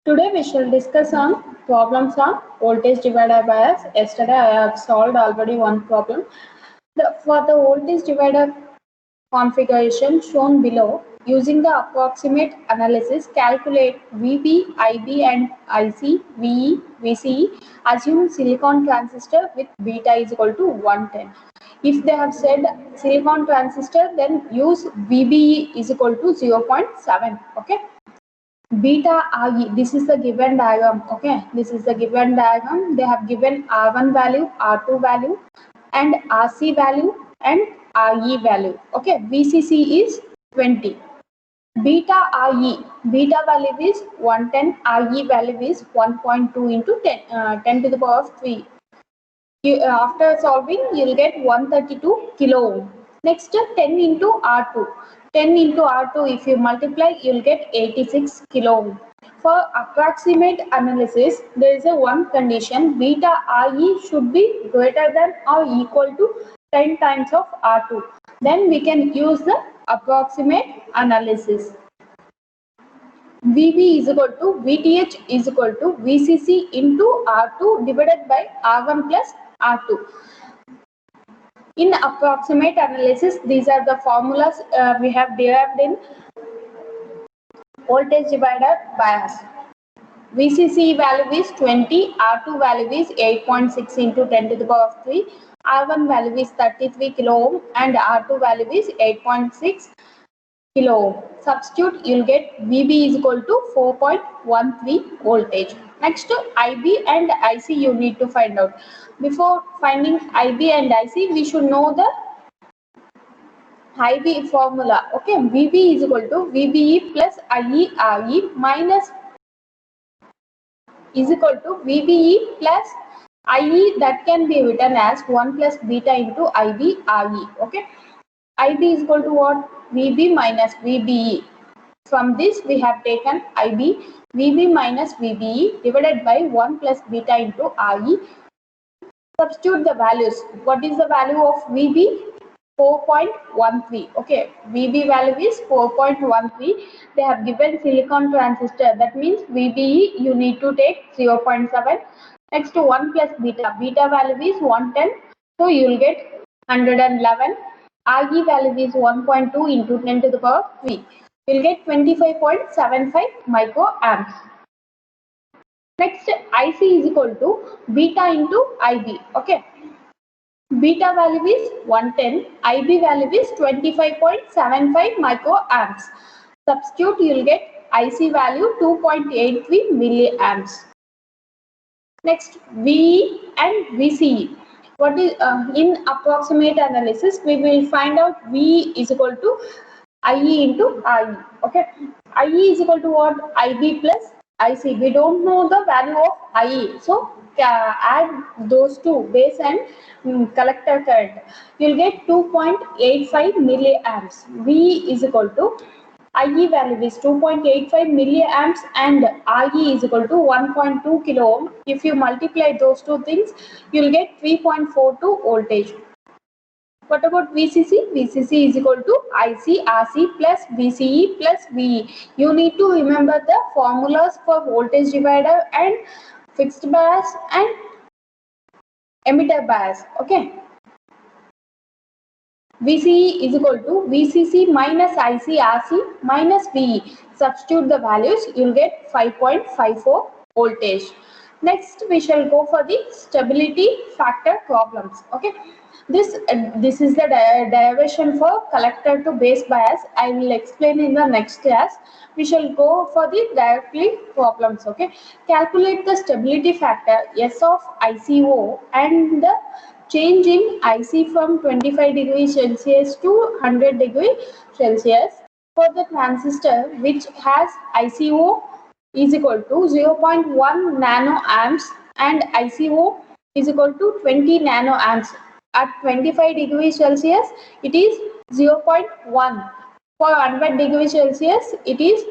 Today we shall discuss on problems on voltage divider bias. Yesterday I have solved already one problem. For the voltage divider configuration shown below, using the approximate analysis, calculate VB, IB and IC, VE, VCE. Assume silicon transistor with beta is equal to 110. If they have said silicon transistor, then use VBE is equal to 0.7. Okay. Beta RE, this is the given diagram. Okay, this is the given diagram. They have given R1 value, R2 value and RC value and RE value. Okay, VCC is 20. Beta RE, beta value is 110, RE value is 1.2 into 10 to the power of 3. After solving, you will get 132 kilo ohm. Next, 10 into R2. 10 into R2, if you multiply, you will get 86 kilo ohm. For approximate analysis, there is a one condition, beta RE should be greater than or equal to 10 times of R2. Then we can use the approximate analysis. VB is equal to VTH is equal to VCC into R2 divided by R1 plus R2. In approximate analysis, these are the formulas we have derived in voltage divider bias. VCC value is 20, R2 value is 8.6 into 10 to the power of 3, R1 value is 33 kilo ohm and R2 value is 8.6 kilo ohm. Substitute, you will get VB is equal to 4.13 voltage. Next, IB and IC you need to find out. Before finding IB and IC, we should know the IB formula. Okay, VB is equal to VBE plus IE minus is equal to VBE plus IE, that can be written as 1 plus beta into IB RE. Okay, IB is equal to what? VB minus VBE. From this we have taken IB, VB minus VBE divided by 1 plus beta into RE. Substitute the values. What is the value of VB? 4.13. Okay, VB value is 4.13. They have given silicon transistor. That means VBE you need to take 0.7. Next, 1 plus beta. Beta value is 110. So you will get 111. RE value is 1.2 into 10 to the power 3. You will get 25.75 microamps. Next, IC is equal to beta into IB. Okay. Beta value is 110, IB value is 25.75 microamps. Substitute, you will get IC value 2.83 milliamps. Next, VE and VCE. What is in approximate analysis? We will find out VE is equal to IE into IE. Okay, IE is equal to what? IB plus IC. We don't know the value of IE, so add those two, base and collector current. You'll get 2.85 milliamps. V is equal to IE value is 2.85 milliamps and RE is equal to 1.2 kilo ohm. If you multiply those two things, you'll get 3.42 voltage. What about VCC? VCC is equal to IC RC plus VCE plus VE. You need to remember the formulas for voltage divider and fixed bias and emitter bias. Okay. VCE is equal to VCC minus IC RC minus VE. Substitute the values, you will get 5.54 voltage. Next, we shall go for the stability factor problems. Okay, this is the derivation for collector to base bias. I will explain in the next class. We shall go for the directly problems. Okay, calculate the stability factor S of ICO and the change in IC from 25 degrees Celsius to 100 degrees Celsius for the transistor which has ICO is equal to 0.1 nanoamps and ICO is equal to 20 nanoamps. At 25 degrees Celsius, it is 0.1. For 100 degrees Celsius, it is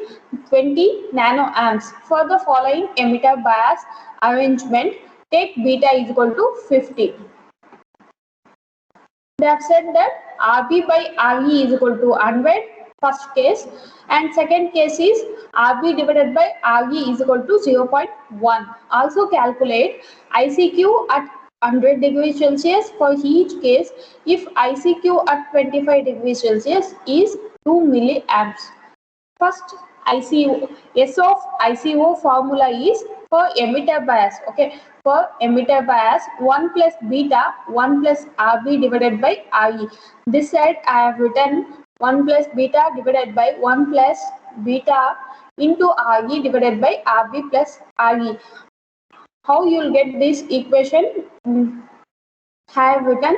20 nanoamps. For the following emitter bias arrangement, take beta is equal to 50. They have said that RB by RE is equal to 100, first case, and second case is RB divided by RE is equal to 0.1. Also calculate ICQ at 100 degrees Celsius for each case if ICQ at 25 degrees Celsius is 2 milliamps. First, ICO, S of ICO formula is for emitter bias. Okay, for emitter bias, 1 plus beta, 1 plus RB divided by RE. This side I have written 1 plus beta divided by 1 plus beta into RE divided by RB plus RE. How you will get this equation? I have written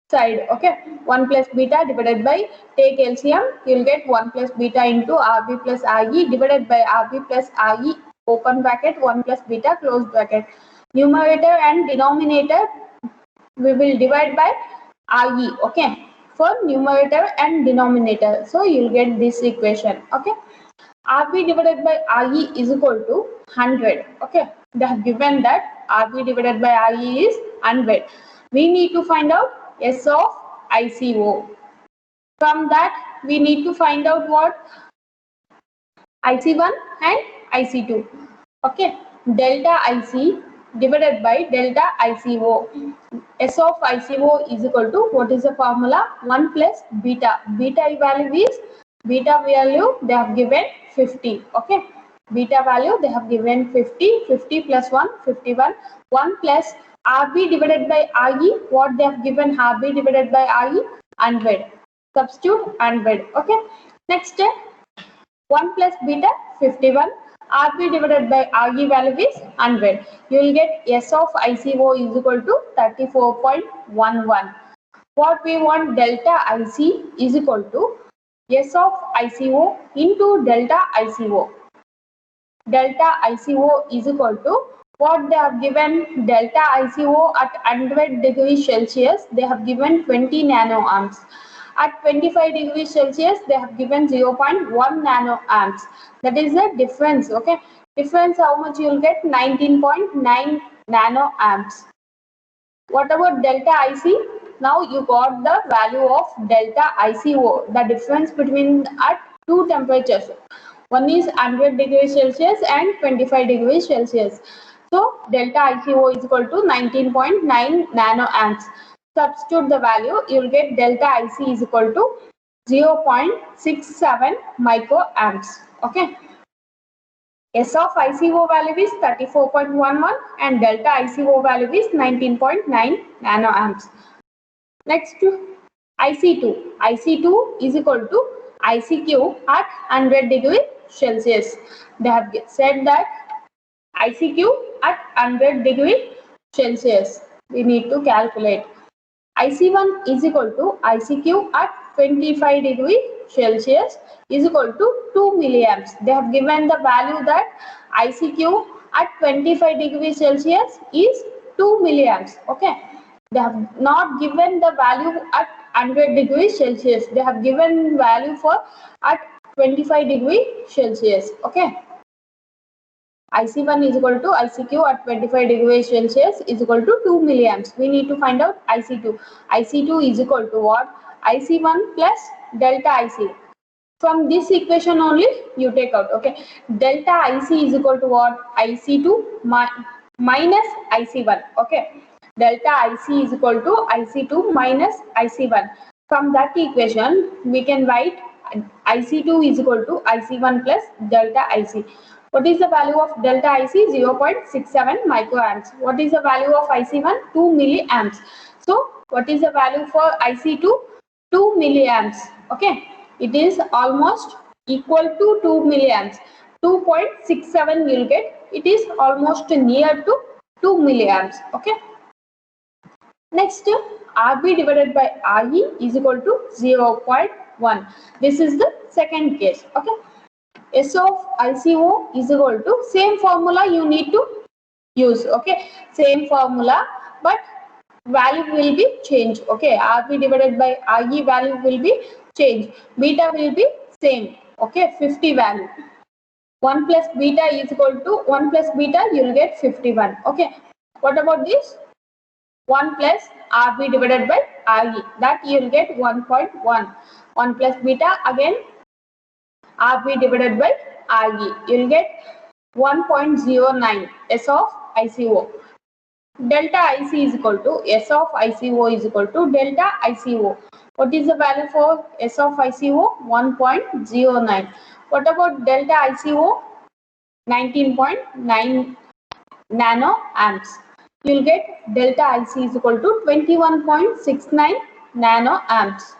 side. Okay, 1 plus beta divided by, take LCM, you will get 1 plus beta into RB plus RE divided by RB plus RE, open bracket, 1 plus beta, close bracket. Numerator and denominator we will divide by RE. Okay, for numerator and denominator, so you will get this equation. Okay, RB divided by RE is equal to 100. Okay, they have given that RB divided by RE is 100. We need to find out S of ICO. From that, we need to find out what? IC1 and IC2. Okay, delta IC divided by delta ICO. S of ICO is equal to, what is the formula? 1 plus beta. Beta value is, beta value they have given 50. Okay, beta value they have given 50. 50 plus 1, 51. 1 plus RB divided by RE, what they have given RB divided by RE? 100. Substitute 100. Okay, next step, 1 plus beta 51, RB divided by RE value is 100. You will get S of ICO is equal to 34.11. What we want, delta IC is equal to S of ICO into delta ICO. Delta ICO is equal to, what they have given, delta ICO at 100 degrees Celsius, they have given 20 nanoamps. At 25 degrees Celsius, they have given 0.1 nanoamps. That is the difference. Okay, difference how much you will get? 19.9 nanoamps. What about delta IC? Now you got the value of delta ICO, the difference between at two temperatures. One is 100 degrees Celsius and 25 degrees Celsius. So delta ICO is equal to 19.9 nanoamps. Substitute the value, you will get delta IC is equal to 0.67 microamps. Okay. S of ICO value is 34.11 and delta ICO value is 19.9 nanoamps. Next, IC2. IC2 is equal to ICQ at 100 degrees Celsius. They have said that ICQ at 100 degrees Celsius. We need to calculate. IC1 is equal to ICQ at 25 degrees Celsius is equal to 2 milliamps. They have given the value that ICQ at 25 degrees Celsius is 2 milliamps. Okay, they have not given the value at 100 degrees Celsius. They have given value for at 25 degrees Celsius. Okay. IC1 is equal to ICQ at 25 degrees Celsius is equal to 2 milliamps. We need to find out IC2. IC2 is equal to what? IC1 plus delta IC. From this equation only you take out. Okay. Delta IC is equal to what? IC2 minus IC1. Okay. Delta IC is equal to IC2 minus IC1. From that equation we can write IC2 is equal to IC1 plus delta IC. What is the value of delta IC? 0.67 microamps. What is the value of IC1? 2 milliamps. So what is the value for IC2? 2 milliamps. Okay, it is almost equal to 2 milliamps. 2.67 you will get. It is almost near to 2 milliamps. Okay. Next, RB divided by RE is equal to 0.1. This is the second case. Okay. S of ICO is equal to, same formula you need to use. Okay, same formula, but value will be changed. Okay, RB divided by RE value will be changed. Beta will be same. Okay, 50 value. 1 plus beta is equal to 1 plus beta, you will get 51. Okay, what about this? 1 plus RB divided by RE, that you will get 1.1. 1 plus beta, again RB divided by RE. You'll get 1.09 S of ICO. Delta IC is equal to S of ICO is equal to delta ICO. What is the value for S of ICO? 1.09. What about delta ICO? 19.9 nano amps. You'll get delta IC is equal to 21.69 nano amps.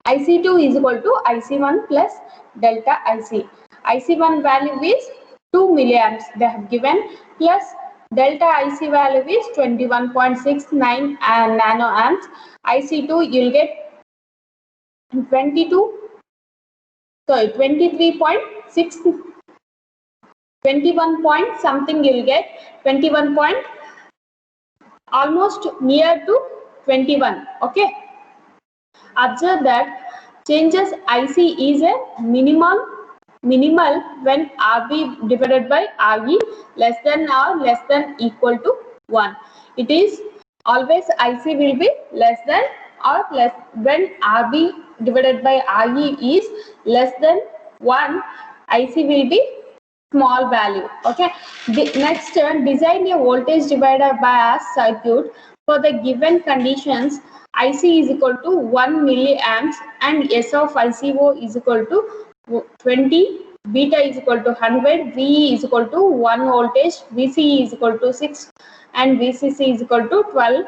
IC2 is equal to IC1 plus delta IC. IC1 value is 2 milliamps they have given, plus delta IC value is 21.69 nano amps. IC2 you'll get 23.6, 21 point something you'll get 21 point, almost near to 21. Okay, observe that changes IC is a minimal when RB divided by RE less than or less than equal to 1. It is always IC will be less than or less when RB divided by RE is less than 1. IC will be small value. Okay. Next, design a voltage divider bias circuit for the given conditions. IC is equal to 1 milliamps and S of ICO is equal to 20, beta is equal to 100, VE is equal to 1 voltage, VCE is equal to 6 and VCC is equal to 12.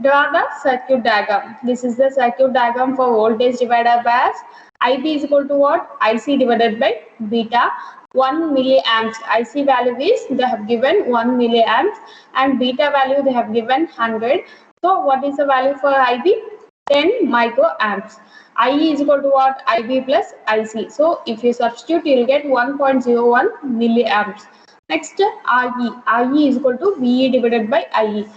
Draw the circuit diagram. This is the circuit diagram for voltage divider bias. IB is equal to what? IC divided by beta. 1 milliamps. IC value is they have given 1 milliamps and beta value they have given 100. So what is the value for IB? 10 microamps. IE is equal to what? IB plus IC. So if you substitute, you will get 1.01 milliamps. Next, RE. RE is equal to VE divided by IE.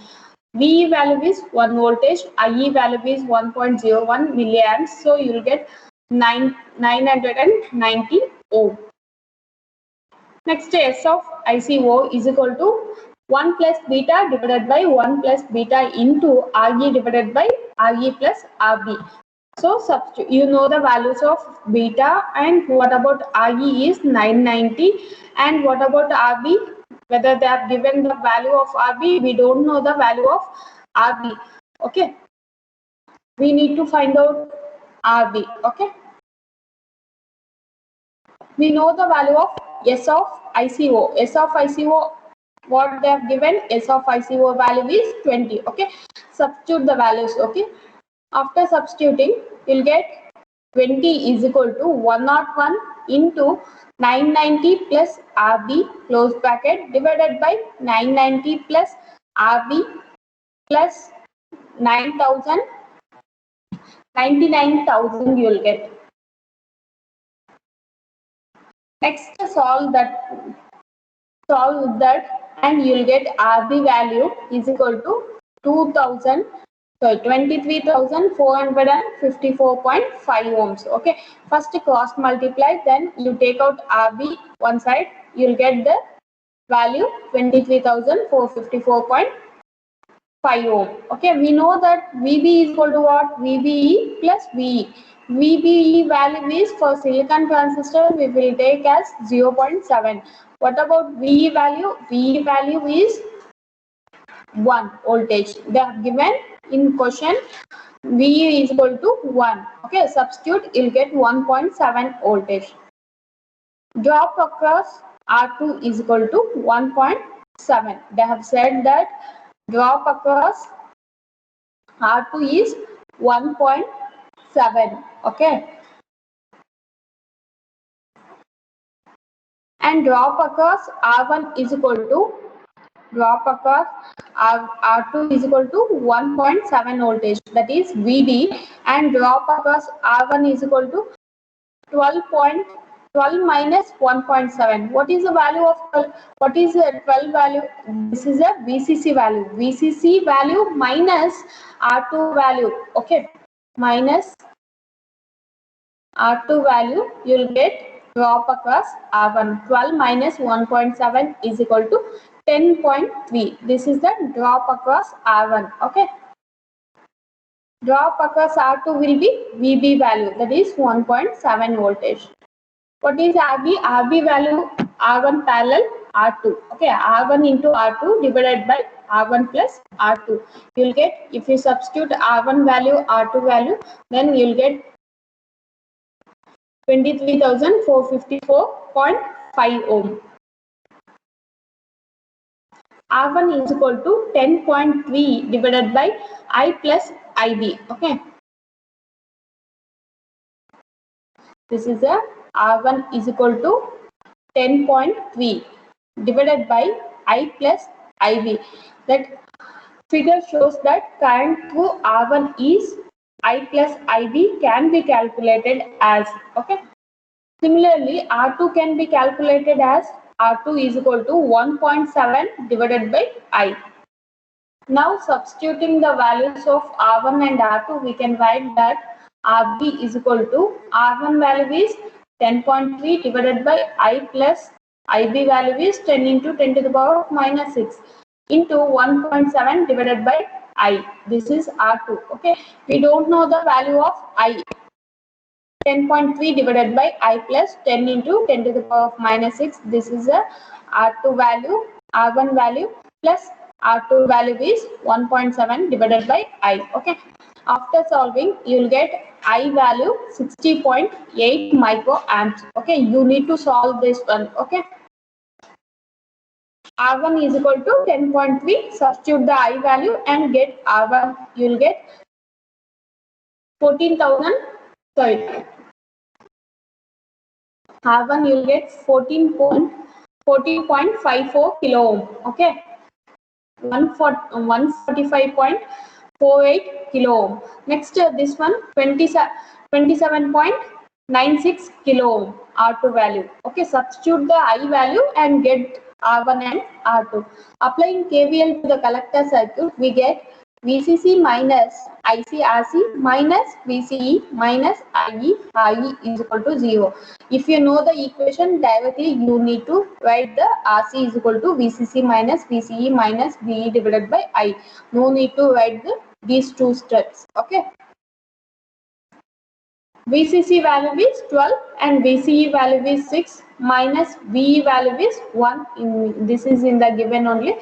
VE value is 1 voltage. IE value is 1.01 milliamps. So you will get 990 ohm. Next, S of ICO is equal to 1 plus beta divided by 1 plus beta into RE divided by RE plus RB. So substitute, you know the values of beta, and what about RE is 990, and what about RB? Whether they have given the value of RB, we don't know the value of RB. Okay, we need to find out RB. Okay, we know the value of S of ICO. S of ICO, what they have given, S of ICO value is 20. Okay, substitute the values. Okay, after substituting, you'll get 20 is equal to 101 into 990 plus RB close bracket divided by 990 plus RB plus 9,000, 99,000 you'll get. Next, solve that and you'll get RB value is equal to 23,454.5 ohms. Okay, first cross multiply, then you take out RB one side, you'll get the value 23,454.5 ohm. Okay, we know that VB is equal to what? VBE plus VE. VBE value is for silicon transistor we will take as 0.7. What about VE value? VE value is 1 voltage. They have given in question VE is equal to 1. Okay, substitute, you'll get 1.7 voltage. Drop across R2 is equal to 1.7. They have said that drop across R2 is 1.7. Okay, and drop across R1 is equal to R2 is equal to 1.7 voltage, that is VD, and drop across R1 is equal to 12 minus 1.7. What is the value of 12? What is the 12 value? This is a VCC value. VCC value minus R2 value. Okay, minus R2 value, you will get drop across R1. 12 minus 1.7 is equal to 10.3. This is the drop across R1. Okay. Drop across R2 will be VB value, that is 1.7 voltage. What is RB? RB value R1 parallel R2. Okay, R1 into R2 divided by R1 plus R2. You'll get, if you substitute R1 value, R2 value, then you'll get 23,454.5 ohm. R1 is equal to 10.3 divided by I plus IB. Okay. This is a R1 is equal to 10.3 divided by I plus IB. That figure shows that current through R1 is I plus IB can be calculated as, okay. Similarly, R2 can be calculated as R2 is equal to 1.7 divided by I. Now substituting the values of R1 and R2, we can write that RB is equal to R1 value is 10.3 divided by I plus IB value is 10 into 10 to the power of minus 6 into 1.7 divided by I. This is R2. Okay, we don't know the value of I. 10.3 divided by I plus 10 into 10 to the power of minus 6. This is a R2 value, R1 value plus R2 value is 1.7 divided by I. Okay. After solving, you will get I value 60.8 microamps. Okay. You need to solve this one. Okay. R1 is equal to 10.3. Substitute the I value and get R1. You will get 14,000. Sorry. R1 you will get 14.54 kilo ohm. Okay. 145.48 kilo ohm. Next, this one 27.96 kilo ohm R2 value. Okay, substitute the I value and get R1 and R2. Applying KVL to the collector circuit, we get VCC minus ICRC minus VCE minus IE is equal to 0. If you know the equation directly, you need to write the RC is equal to VCC minus VCE minus VE divided by I. No need to write these two steps. Okay. VCC value is 12 and VCE value is 6 minus VE value is 1. This is in the given only.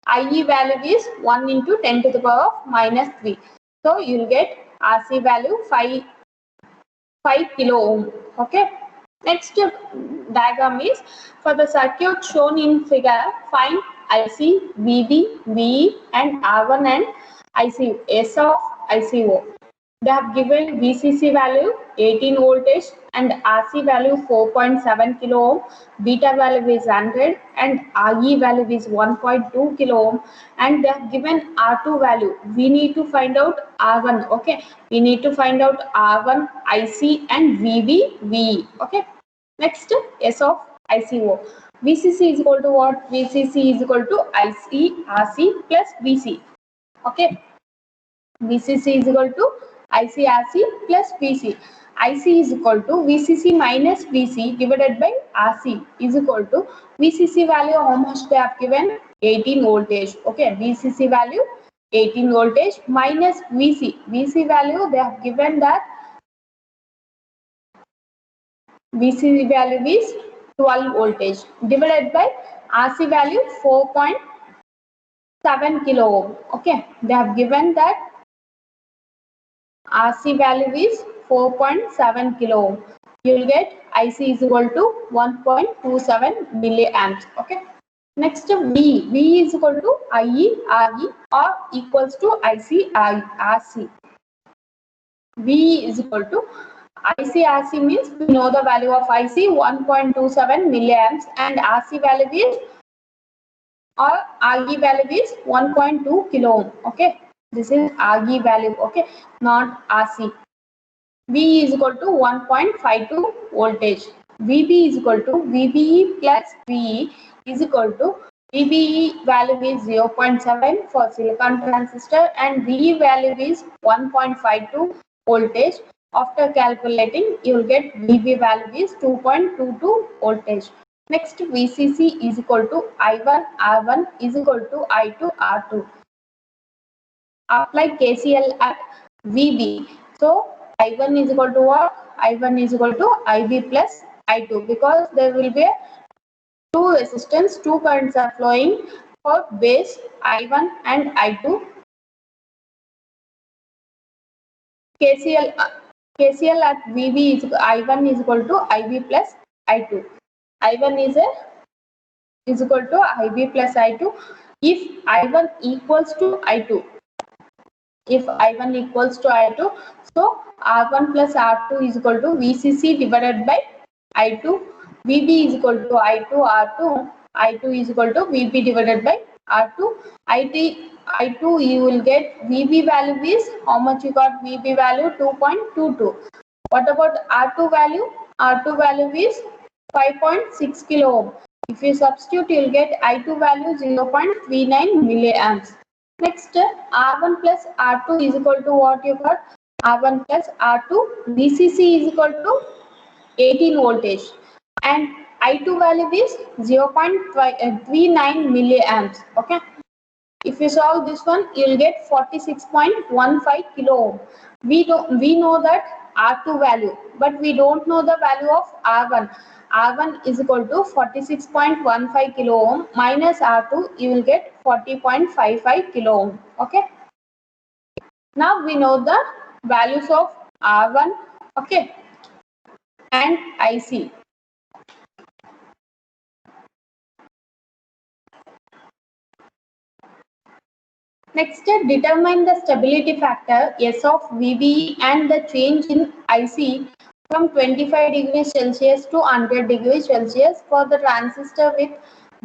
IE value is 1 into 10 to the power of minus 3. So you will get RC value 5 kilo ohm. Okay. Next diagram is for the circuit shown in figure, find IC, VB, VE and R1 and IC, S of ICO. They have given VCC value 18 voltage and RC value 4.7 kilo ohm, beta value is 100 and RE value is 1.2 kilo ohm, and they have given R2 value. We need to find out R1. Okay, we need to find out R1, IC and VB, VE. Okay, next S of ICO. VCC is equal to what? VCC is equal to IC, RC plus VC. Okay, VCC is equal to ICRC plus VC. IC is equal to VCC minus VC divided by RC is equal to VCC value how much they have given? 18 voltage. Okay, VCC value 18 voltage minus VC. VC value they have given that VC value is 12 voltage divided by RC value 4.7 kilo ohm. Okay, they have given that RC value is 4.7 kilo ohm. You will get IC is equal to 1.27 milliamps. Okay. Next V. V is equal to IE, RE or equals to IC, RC. V is equal to IC, RC means we know the value of IC 1.27 milliamps and RC value is or RE value is 1.2 kilo ohm. Okay. This is RE value, okay, not RC. V is equal to 1.52 voltage. VB is equal to VBE plus VE is equal to VBE value is 0.7 for silicon transistor and VE value is 1.52 voltage. After calculating, you will get VB value is 2.22 voltage. Next, VCC is equal to I1 R1 is equal to I2 R2. Apply KCL at VB. So I1 is equal to what? I1 is equal to IB plus I2, because there will be two resistance, two currents are flowing for base I1 and I2. KCL at VB is I1 is equal to IB plus I2. I1 is equal to IB plus I2. If I1 equals to I2, if I1 equals to I2, so R1 plus R2 is equal to VCC divided by I2. VB is equal to I2 R2. I2 is equal to VB divided by R2. I2 you will get VB value is, how much you got VB value? 2.22. What about R2 value? R2 value is 5.6 kilo ohm. If you substitute, you will get I2 value 0.39 milliamps. Next, R1 plus R2 is equal to what you got? R1 plus R2, VCC is equal to 18 voltage, and I2 value is 0.39 milliamps. Okay. If you solve this one, you will get 46.15 kilo ohm. We know that R2 value, but we don't know the value of R1. R1 is equal to 46.15 kilo ohm minus R2, you will get 40.55 kilo ohm. Okay. Now we know the values of R1, okay, and IC. Next, determine the stability factor S of VBE and the change in IC from 25 degrees Celsius to 100 degrees Celsius for the transistor with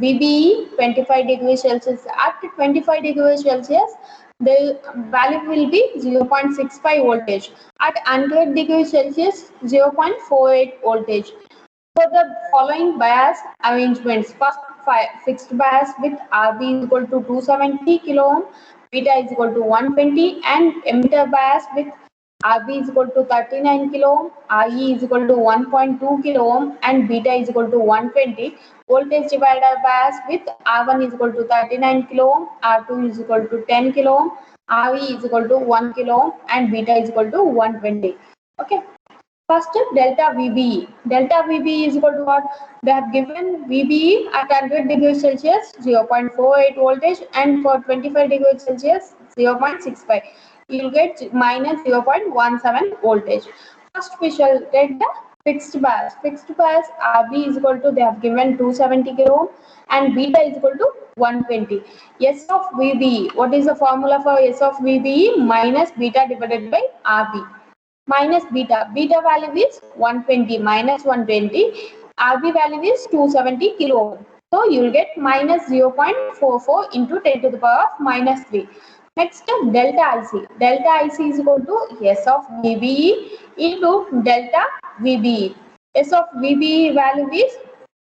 VBE 25 degrees Celsius. At 25 degrees Celsius, the value will be 0.65 voltage. At 100 degrees Celsius, 0.48 voltage. For the following bias arrangements, first fixed bias with RB is equal to 270 kilo ohm, beta is equal to 120, and emitter bias with RB is equal to 39 kilo ohm, RE is equal to 1.2 kilo ohm, and beta is equal to 120. Voltage divider bias with R1 is equal to 39 kilo ohm, R2 is equal to 10 kilo ohm, RE is equal to 1 kilo ohm, and beta is equal to 120. Okay. First, delta VBE. Delta VBE is equal to what? They have given VBE at 100 degrees Celsius 0.48 voltage, and for 25 degrees Celsius 0.65. You will get minus 0.17 voltage. First, we shall take the fixed bias. Fixed bias RB is equal to, they have given 270 kilo ohm, and beta is equal to 120. S of VBE. What is the formula for S of VBE? Minus beta divided by RB. Minus beta. Beta value is 120 minus 120. RB value is 270 kilo ohm. So you will get minus 0.44 into 10 to the power of minus 3. Next, delta IC. Delta IC is equal to S of VBE into delta VBE. S of VBE value is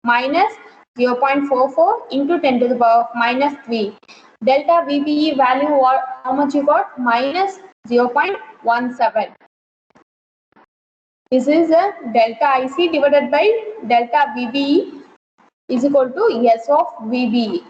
minus 0.44 into 10 to the power of minus 3. Delta VBE value, how much you got? Minus 0.17. This is a delta IC divided by delta VBE is equal to S of VBE.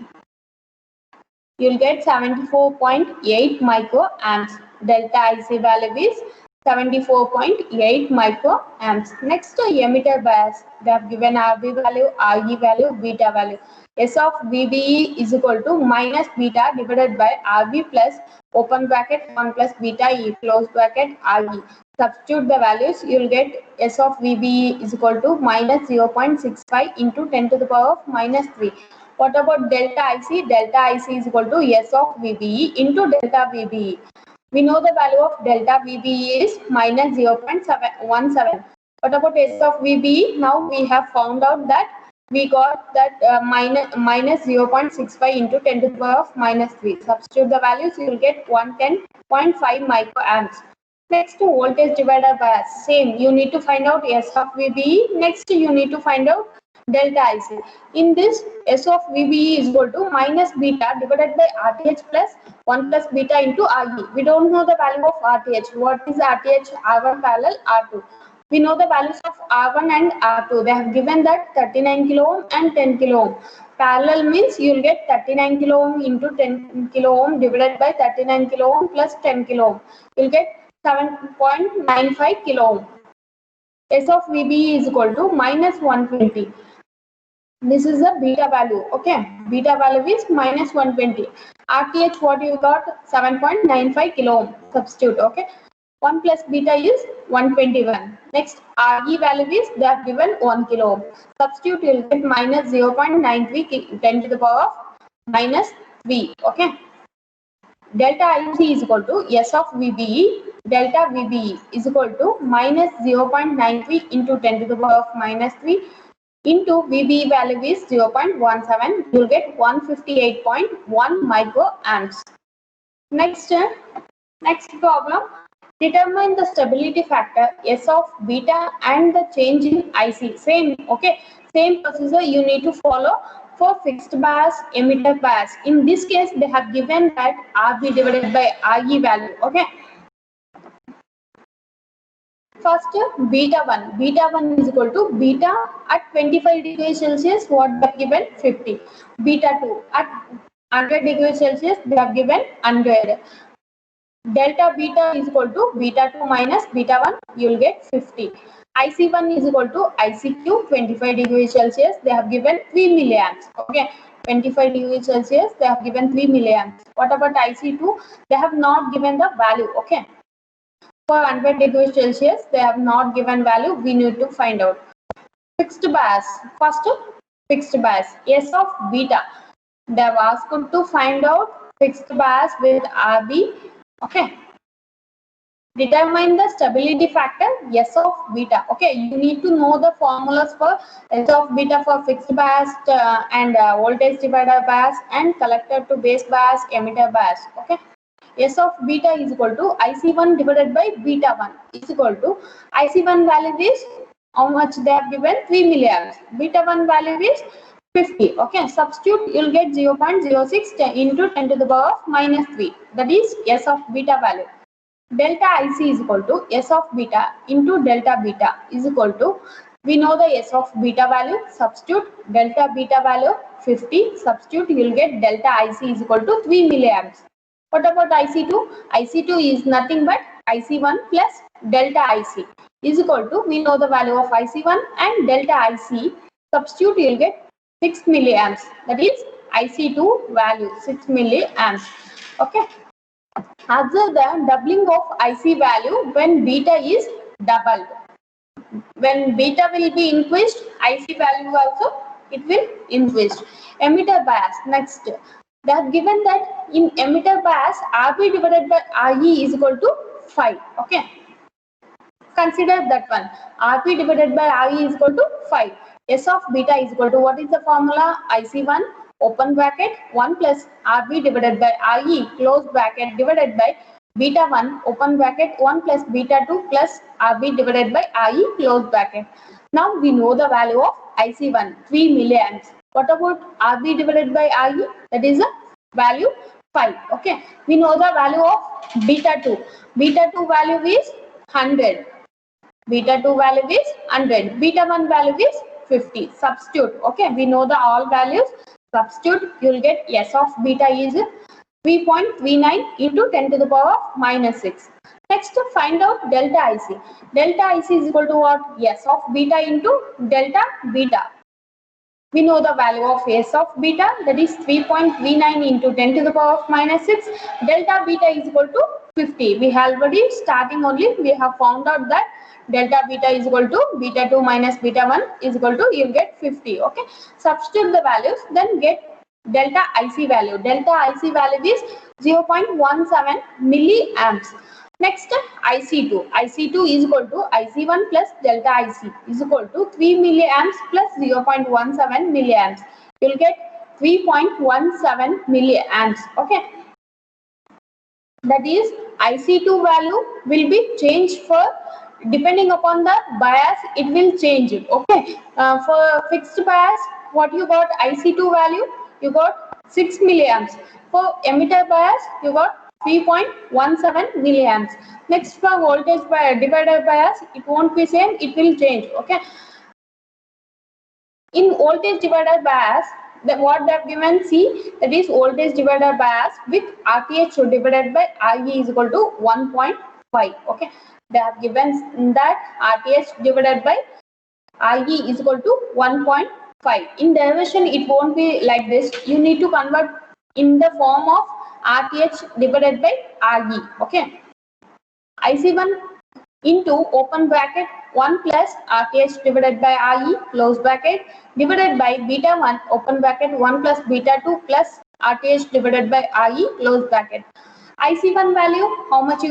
You will get 74.8 microamps. Delta IC value is 74.8 microamps. Next, emitter bias. They have given RB value, RE value, beta value. S of VBE is equal to minus beta divided by RB plus open bracket 1 plus beta E close bracket RE. Substitute the values, you will get S of VBE is equal to minus 0.65 into 10 to the power of minus 3. What about delta IC? Delta IC is equal to S of VBE into delta VBE. We know the value of delta VBE is minus 0.17. What about S of VBE? Now we have found out that we got that minus 0.65 into 10 to the power of minus 3. Substitute the values, you will get 110.5 microamps. Next, voltage divider bias. Same, you need to find out S of VBE. Next, you need to find out delta IC. In this, S of VBE is equal to minus beta divided by RTH plus 1 plus beta into RE. We don't know the value of RTH. What is RTH? R1 parallel R2. We know the values of R1 and R2. They have given that 39 kilo ohm and 10 kilo ohm. Parallel means you will get 39 kilo ohm into 10 kilo ohm divided by 39 kilo ohm plus 10 kilo ohm. You will get 7.95 kilo ohm. S of VBE is equal to minus 120. This is the beta value. Okay, beta value is minus 120. RTH what you got? 7.95 kilo ohm. Substitute. Okay, 1 plus beta is 121. Next RE value is they have given 1 kilo ohm. Substitute you will get minus 0.93 10 to the power of minus 3. Okay. Delta IC is equal to S of VBE. Delta VBE is equal to minus 0.93 into 10 to the power of minus 3 into VBE value is 0.17. You will get 158.1 microamps. Next problem. Determine the stability factor S of beta and the change in IC. Same, okay. Same procedure you need to follow for fixed bias, emitter bias. In this case, they have given that RB divided by RE value. Okay. First, beta 1. Beta 1 is equal to beta at 25 degrees Celsius. What they have given? 50. Beta 2 at 100 degrees Celsius. They have given 100. Delta beta is equal to beta 2 minus beta 1, you will get 50. IC1 is equal to ICQ 25 degrees Celsius, they have given 3 milliamps. Okay, 25 degrees Celsius, they have given 3 milliamps. What about IC2? They have not given the value. Okay, for 100 degrees Celsius, they have not given value, we need to find out. Fixed bias, first fixed bias, S of beta. They have asked to find out fixed bias with RB. Okay, determine the stability factor S of beta. Okay, you need to know the formulas for S of beta for fixed bias and voltage divider bias and collector to base bias, emitter bias. Okay, S of beta is equal to IC1 divided by beta 1 is equal to IC1 value is how much they have given 3 milliamps. Beta 1 value is 50. Okay, substitute you'll get 0.06 into 10 to the power of minus 3. That is S of beta value. Delta IC is equal to S of beta into delta beta is equal to, we know the S of beta value, substitute delta beta value 50, substitute you will get delta IC is equal to 3 milliamps. What about IC2? IC2 is nothing but IC1 plus delta IC is equal to, we know the value of IC1 and delta IC, substitute you will get 6 milliamps, that is IC2 value 6 milliamps. Okay. Observe the doubling of IC value when beta is doubled. When beta will be increased, IC value also it will increase. Emitter bias. Next, they have given that in emitter bias, RB divided by RE is equal to 5. Okay. Consider that one. RB divided by RE is equal to 5. S of beta is equal to, what is the formula? IC1 open bracket 1 plus RB divided by RE close bracket divided by beta 1 open bracket 1 plus beta 2 plus RB divided by RE close bracket. Now we know the value of IC1 3 milliamps. What about RB divided by RE? That is the value 5. Okay. We know the value of beta 2. Beta 2 value is 100. Beta 2 value is 100. Beta 1 value is 50. Substitute. Okay. We know the all values. Substitute, you will get S of beta is 3.39 into 10 to the power of minus 6. Next, find out delta IC. Delta IC is equal to what? S of beta into delta beta. We know the value of S of beta, that is 3.39 into 10 to the power of minus 6. Delta beta is equal to 50. We have already starting only, we have found out that delta beta is equal to beta 2 minus beta 1 is equal to, you will get 50. Okay, substitute the values, then get delta IC value. Delta IC value is 0.17 milliamps. Next, IC2. IC2 is equal to IC1 plus delta IC is equal to 3 milliamps plus 0.17 milliamps. You will get 3.17 milliamps. Okay, that is IC2 value will be changed for, depending upon the bias it will change. Okay, for fixed bias what you got? IC2 value you got 6 milliamps. For emitter bias you got 3.17 milliamps. Next, for voltage divider bias it won't be same, it will change. Okay, in voltage divider bias, what they have given, see, that is voltage divider bias with RTH divided by IE is equal to 1.5. Okay, they have given that RTH divided by IE is equal to 1.5. In derivation, it won't be like this. You need to convert in the form of RTH divided by RE. Okay, IC1 into open bracket 1 plus RTH divided by IE close bracket divided by beta 1 open bracket 1 plus beta 2 plus RTH divided by IE close bracket. IC1 value, how much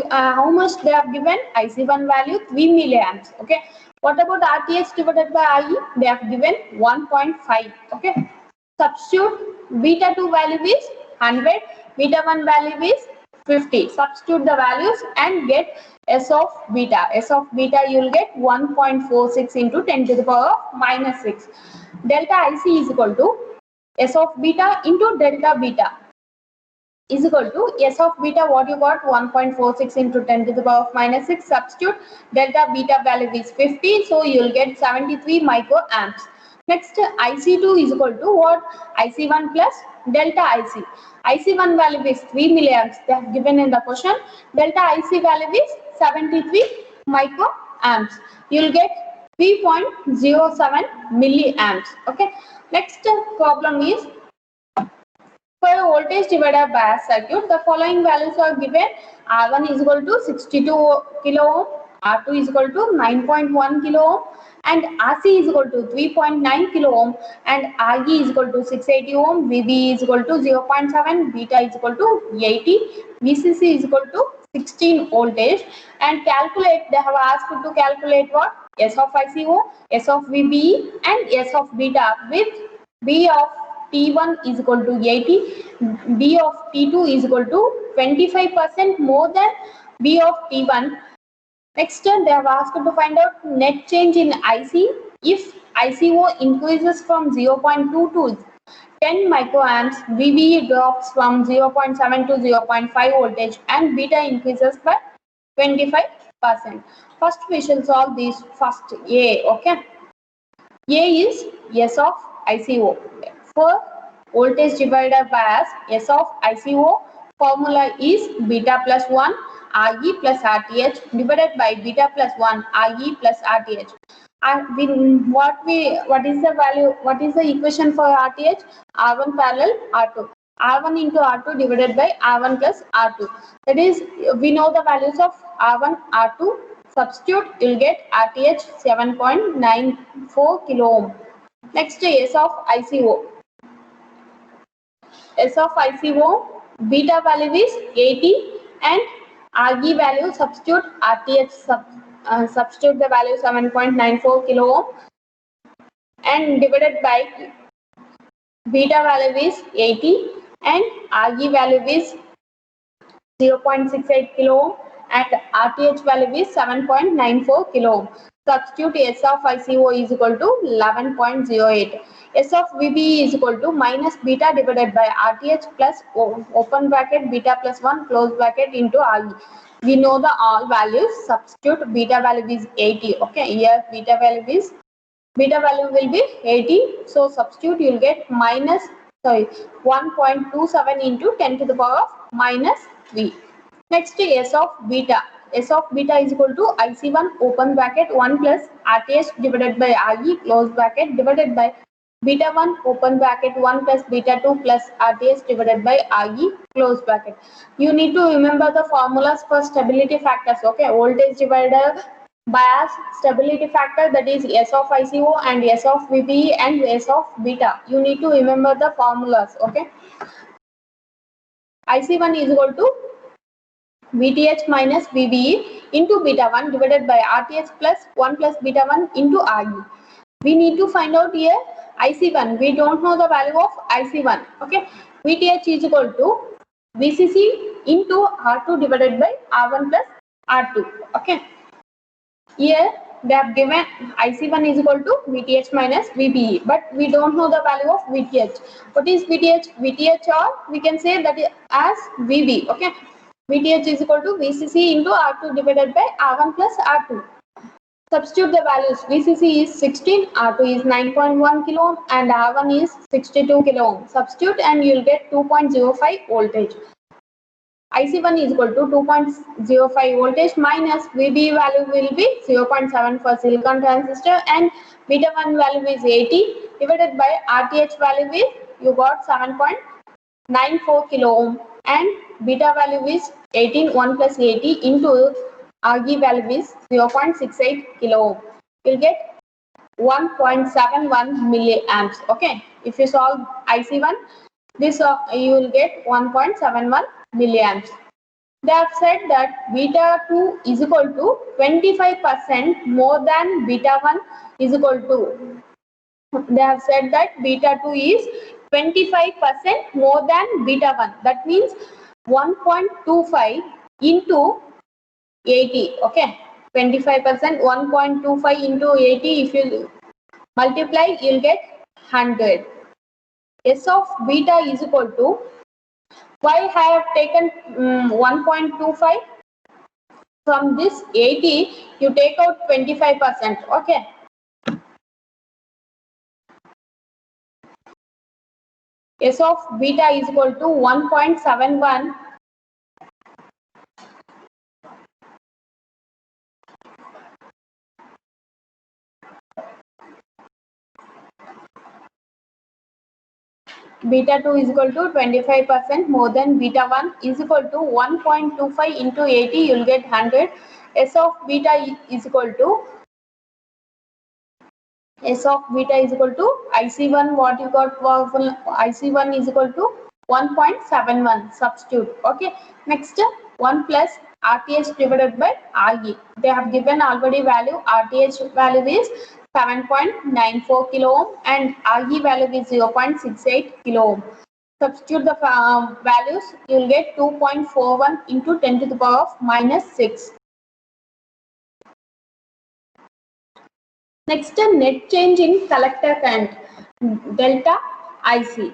they have given? IC1 value 3 milliamps. Okay. What about RTH divided by IE? They have given 1.5. Okay. Substitute beta 2 value is 100, beta 1 value is 50. Substitute the values and get S of beta. S of beta you will get 1.46 into 10 to the power of minus 6. Delta IC is equal to S of beta into delta beta is equal to S of beta, what you got, 1.46 into 10 to the power of minus 6. Substitute delta beta value is 50, so you will get 73 microamps. Next, IC2 is equal to what? IC1 plus delta IC. IC1 value is 3 milliamps, they have given in the question. Delta IC value is 73 microamps. You will get 3.07 milliamps. Okay. Next problem is, for a voltage divider bias circuit, the following values are given. R1 is equal to 62 kilo ohm, R2 is equal to 9.1 kilo ohm, and RC is equal to 3.9 kilo ohm, and RE is equal to 680 ohm, VB is equal to 0.7, beta is equal to 80, VCC is equal to 16 voltage, and calculate, they have asked to calculate what? S of ICO, S of VBE, and S of beta with B of T1 is equal to 80, B of T2 is equal to 25% more than B of T1. Next, they have asked to find out net change in IC if ICO increases from 0.2 to 10 microamps, VBE drops from 0.7 to 0.5 voltage, and beta increases by 25%. First, we shall solve this first A. Okay, A is S of ICO. For voltage divider bias, S of ICO formula is beta plus 1 RE plus RTH divided by beta plus 1 RE plus RTH. And what is the value? What is the equation for RTH? R1 parallel R2. R1 into R2 divided by R1 plus R2. That is, we know the values of R1, R2. Substitute, you'll get RTH 7.94 kilo ohm. Next, S of ICO. S of ICO, beta value is 80 and RE value, substitute RTH, substitute the value 7.94 kilo ohm and divided by beta value is 80 and RE value is 0.68 kilo ohm and RTH value is 7.94 kilo ohm. Substitute S of ICO is equal to 11.08. S of VB is equal to minus beta divided by RTH plus open bracket beta plus 1 close bracket into RE. We know the all values. Substitute beta value is 80. Okay, here beta value will be 80. So substitute, you will get 1.27 into 10 to the power of minus 3. Next, S of beta. S of beta is equal to IC1 open bracket 1 plus RTH divided by RE close bracket divided by beta 1 open bracket 1 plus beta 2 plus RTH divided by RE close bracket. You need to remember the formulas for stability factors. Okay, voltage divider bias stability factor, that is S of ICO and S of VBE and S of beta. You need to remember the formulas. Okay, IC1 is equal to VTH minus VBE into beta 1 divided by RTH plus 1 plus beta 1 into RE. We need to find out here IC1. We don't know the value of IC1. Okay, VTH is equal to VCC into R2 divided by R1 plus R2. Okay, here they have given IC1 is equal to VTH minus VBE, but we don't know the value of VTH. What is VTH? VTH, or we can say that as VB. Okay, VTH is equal to VCC into R2 divided by R1 plus R2. Substitute the values. VCC is 16, R2 is 9.1 kilo ohm and R1 is 62 kilo ohm. Substitute and you will get 2.05 voltage. IC1 is equal to 2.05 voltage minus VBE value will be 0.7 for silicon transistor and beta 1 value is 80 divided by RTH value is you got 7.94 kilo ohm and beta value is 18 1 plus 80 into RG value is 0.68 kilo ohm. You'll get 1.71 milliamps. Okay, if you solve IC1, this you will get 1.71 milliamps. They have said that beta 2 is equal to 25% more than beta 1 is equal to. They have said that beta 2 is 25% more than beta 1. That means 1.25 into 80. Okay, 25%, 1.25 into 80. If you multiply, you'll get 100. S of beta is equal to, why I have taken 1.25? From this 80, you take out 25%. Okay. S of beta is equal to 1.71. Beta 2 is equal to 25% more than beta 1 is equal to 1.25 into 80, you will get 100. S of beta is equal to IC1, what you got for IC1 is equal to 1.71, substitute. Okay, next 1 plus RTH divided by RE. They have given already value. RTH value is 7.94 kilo ohm and RE value is 0.68 kilo ohm. Substitute the values, you will get 2.41 into 10 to the power of minus 6. Next, net change in collector current, delta IC.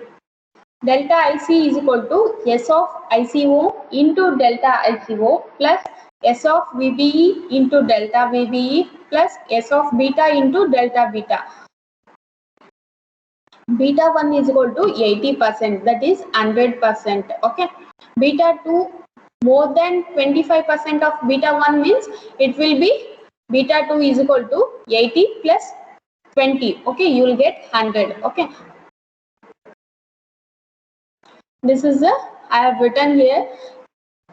Delta IC is equal to S of ICO into delta ICO plus S of VBE into delta VBE plus S of beta into delta beta. Beta 1 is equal to 80%, that is 100%. Okay. Beta 2 more than 25% of beta 1 means it will be beta 2 is equal to 80 plus 20. Okay, you will get 100. Okay. This is the, I have written here.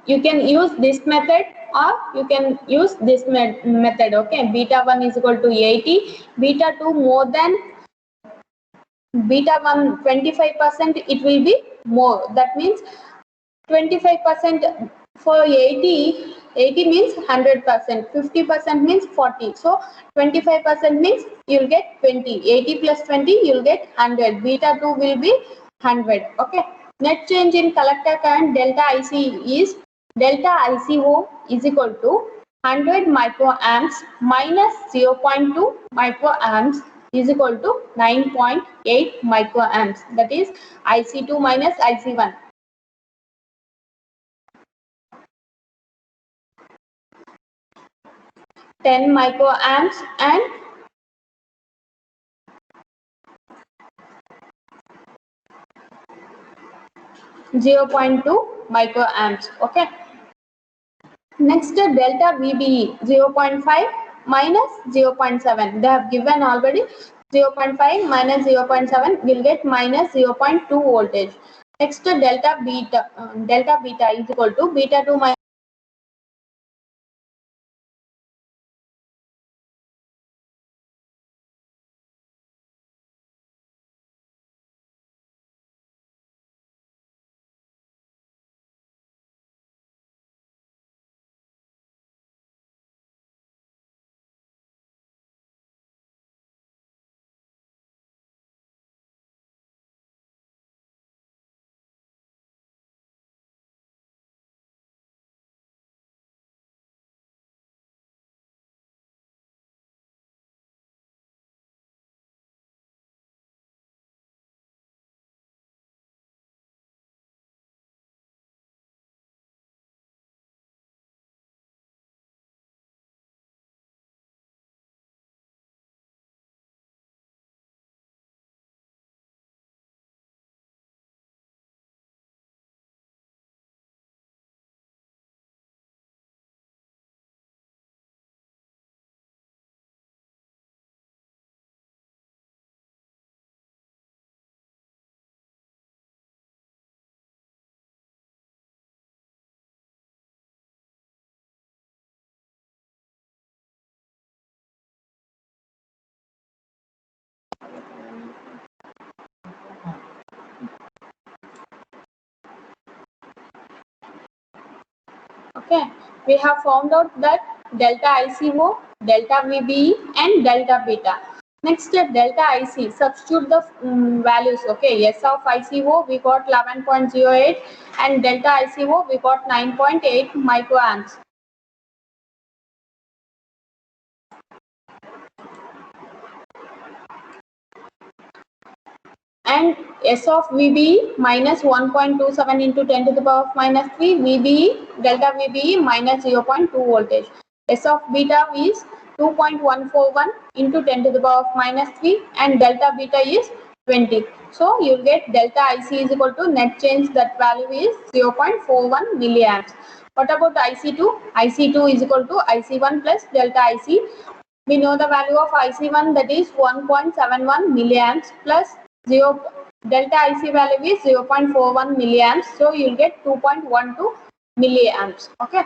You can use this method or you can use this method. Okay, beta 1 is equal to 80, beta 2 more than beta 1 25%, it will be more. That means 25% for 80 means 100%, 50% means 40. So 25% means you will get 20. 80 plus 20, you will get 100. Beta 2 will be 100. Okay. Net change in collector current delta IC is delta ICO is equal to 100 microamps minus 0.2 microamps is equal to 9.8 microamps. That is IC2 minus IC1. 10 microamps and 0.2 microamps. Okay. Next, delta VBE 0.5 minus 0.7. They have given already 0.5 minus 0.7 will get minus 0.2 voltage. Next, delta beta is equal to beta 2 minus Okay, we have found out that delta ICO, delta VBE and delta beta. Next, delta IC, substitute the values. Okay, S of ICO we got 11.08 and delta ICO we got 9.8 microamps. And S of VBE minus 1.27 into 10 to the power of minus 3, VBE, delta VBE minus 0.2 voltage. S of beta is 2.141 into 10 to the power of minus 3 and delta beta is 20. So you will get delta IC is equal to net change, that value is 0.41 milliamps. What about IC2? IC2 is equal to IC1 plus delta IC. We know the value of IC1, that is 1.71 milliamps plus 0 delta IC value is 0.41 milliamps. So you'll get 2.12 milliamps. Okay.